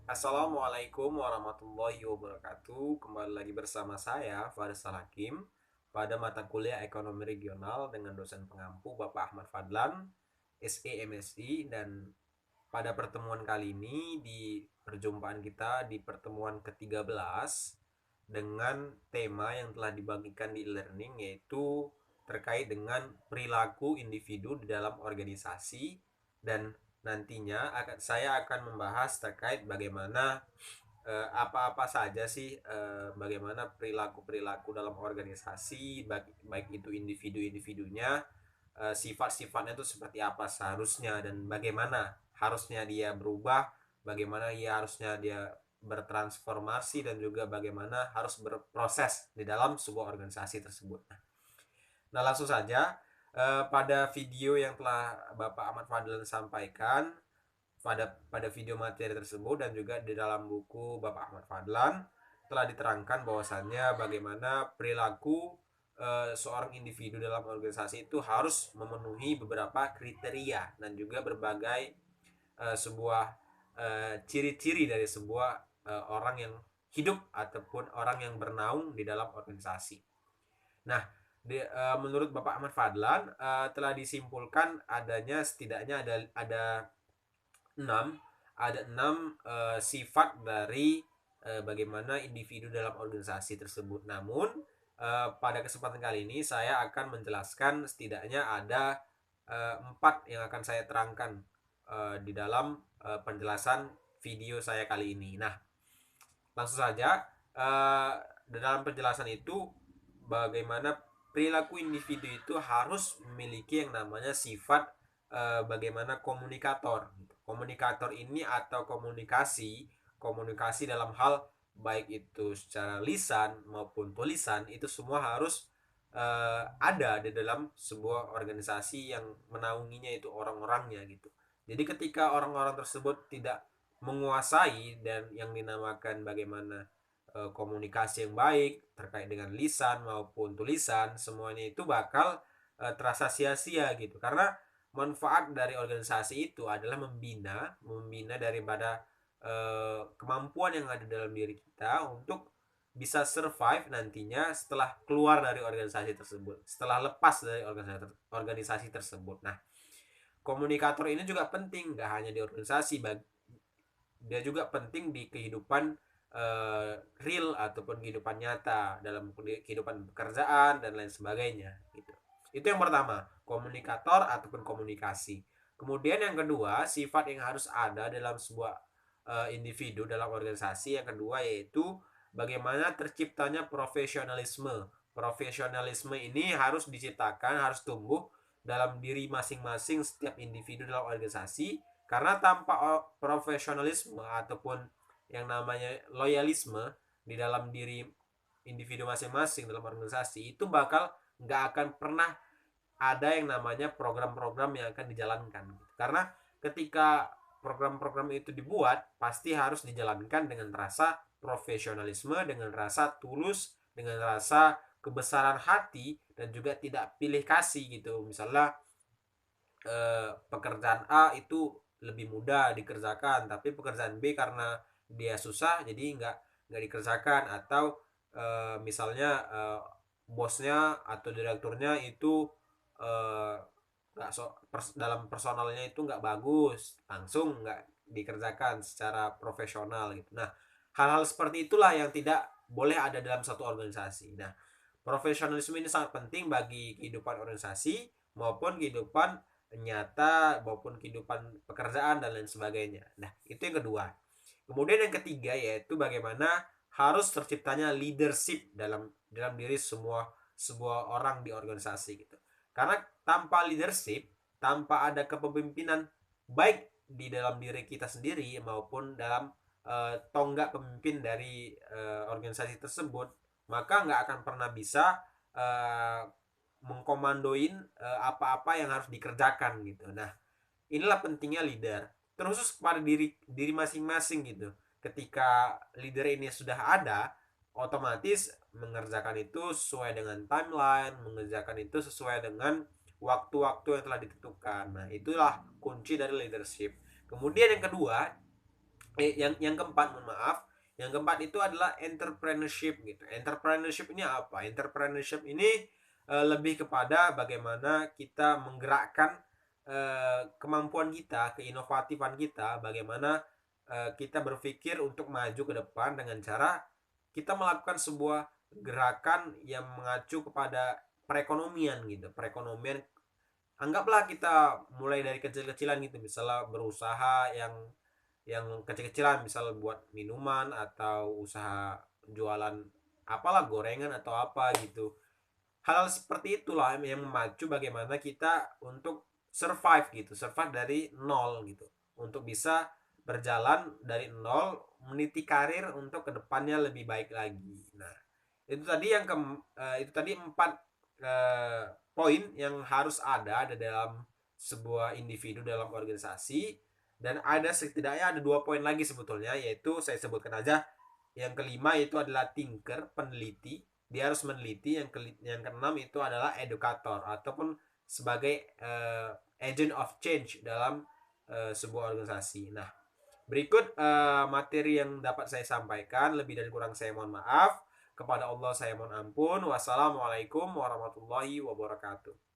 Assalamualaikum warahmatullahi wabarakatuh. Kembali lagi bersama saya Farisal Hakim pada mata kuliah Ekonomi Regional dengan dosen pengampu Bapak Ahmad Fadlan, SE MSI. Dan pada pertemuan kali ini, di perjumpaan kita di pertemuan ke-13 dengan tema yang telah dibagikan di e-learning, yaitu terkait dengan perilaku individu di dalam organisasi. Dan nantinya saya akan membahas terkait bagaimana apa-apa saja sih, bagaimana perilaku-perilaku dalam organisasi, baik itu individu-individunya, sifat-sifatnya itu seperti apa seharusnya, dan bagaimana harusnya dia berubah, bagaimana dia bertransformasi, dan juga bagaimana harus berproses di dalam sebuah organisasi tersebut. Nah, langsung saja, pada video yang telah Bapak Ahmad Fadlan sampaikan, pada video materi tersebut dan juga di dalam buku Bapak Ahmad Fadlan, telah diterangkan bahwasannya bagaimana perilaku seorang individu dalam organisasi itu harus memenuhi beberapa kriteria dan juga berbagai sebuah ciri-ciri dari sebuah orang yang hidup ataupun orang yang bernaung di dalam organisasi. Nah, menurut Bapak Ahmad Fadlan, telah disimpulkan adanya setidaknya ada 6 sifat dari bagaimana individu dalam organisasi tersebut. Namun pada kesempatan kali ini saya akan menjelaskan setidaknya ada 4 yang akan saya terangkan di dalam penjelasan video saya kali ini. Nah, langsung saja, dalam penjelasan itu bagaimana perilaku individu itu harus memiliki yang namanya sifat bagaimana komunikator. Komunikator ini atau komunikasi dalam hal baik itu secara lisan maupun tulisan, itu semua harus ada di dalam sebuah organisasi yang menaunginya itu orang-orangnya gitu. Jadi ketika orang-orang tersebut tidak menguasai dan yang dinamakan bagaimana komunikasi yang baik terkait dengan lisan maupun tulisan, semuanya itu bakal terasa sia-sia gitu. Karena manfaat dari organisasi itu adalah membina daripada kemampuan yang ada dalam diri kita untuk bisa survive nantinya setelah keluar dari organisasi tersebut, setelah lepas dari organisasi tersebut. Nah, komunikator ini juga penting, gak hanya di organisasi, dia juga penting di kehidupan real ataupun kehidupan nyata, dalam kehidupan pekerjaan dan lain sebagainya gitu. Itu yang pertama, komunikator ataupun komunikasi. Kemudian yang kedua, sifat yang harus ada dalam sebuah individu dalam organisasi yang kedua, yaitu bagaimana terciptanya profesionalisme. Profesionalisme ini harus diciptakan, harus tumbuh dalam diri masing-masing setiap individu dalam organisasi, karena tanpa profesionalisme ataupun yang namanya loyalisme di dalam diri individu masing-masing dalam organisasi, itu bakal nggak akan pernah ada yang namanya program-program yang akan dijalankan. Karena ketika program-program itu dibuat, pasti harus dijalankan dengan rasa profesionalisme, dengan rasa tulus, dengan rasa kebesaran hati, dan juga tidak pilih kasih gitu. Misalnya pekerjaan A itu lebih mudah dikerjakan, tapi pekerjaan B karena dia susah jadi nggak dikerjakan. Atau misalnya bosnya atau direkturnya itu nggak dalam personalnya itu nggak bagus, langsung nggak dikerjakan secara profesional gitu. Nah, hal-hal seperti itulah yang tidak boleh ada dalam satu organisasi. Nah, profesionalisme ini sangat penting bagi kehidupan organisasi maupun kehidupan nyata maupun kehidupan pekerjaan dan lain sebagainya. Nah, itu yang kedua. Kemudian yang ketiga, yaitu bagaimana harus terciptanya leadership dalam diri sebuah orang di organisasi gitu. Karena tanpa leadership, tanpa ada kepemimpinan baik di dalam diri kita sendiri maupun dalam tonggak pemimpin dari organisasi tersebut, maka nggak akan pernah bisa mengkomandoin apa-apa yang harus dikerjakan gitu. Nah, inilah pentingnya leader, terkhusus kepada diri masing-masing gitu. Ketika leader ini sudah ada, otomatis mengerjakan itu sesuai dengan timeline, mengerjakan itu sesuai dengan waktu-waktu yang telah ditentukan. Nah, itulah kunci dari leadership. Kemudian yang kedua, yang keempat, mohon maaf. Yang keempat itu adalah entrepreneurship gitu. Entrepreneurship ini apa? Entrepreneurship ini lebih kepada bagaimana kita menggerakkan kemampuan kita, keinovatifan kita, bagaimana kita berpikir untuk maju ke depan dengan cara kita melakukan sebuah gerakan yang mengacu kepada perekonomian gitu. Perekonomian, anggaplah kita mulai dari kecil-kecilan gitu, misalnya berusaha yang kecil-kecilan, misal buat minuman atau usaha jualan apalah, gorengan atau apa gitu. Hal seperti itulah yang memacu bagaimana kita untuk survive gitu, survive dari nol gitu, untuk bisa berjalan dari nol, meniti karir untuk kedepannya lebih baik lagi. Nah, itu tadi itu tadi empat poin yang harus ada dalam sebuah individu dalam organisasi. Dan ada setidaknya ada 2 poin lagi sebetulnya, yaitu saya sebutkan aja. Yang kelima itu adalah thinker, peneliti. Dia harus meneliti. Yang keenam itu adalah edukator ataupun sebagai agent of change dalam sebuah organisasi. Nah, berikut materi yang dapat saya sampaikan. Lebih dan kurang saya mohon maaf. Kepada Allah saya mohon ampun. Wassalamualaikum warahmatullahi wabarakatuh.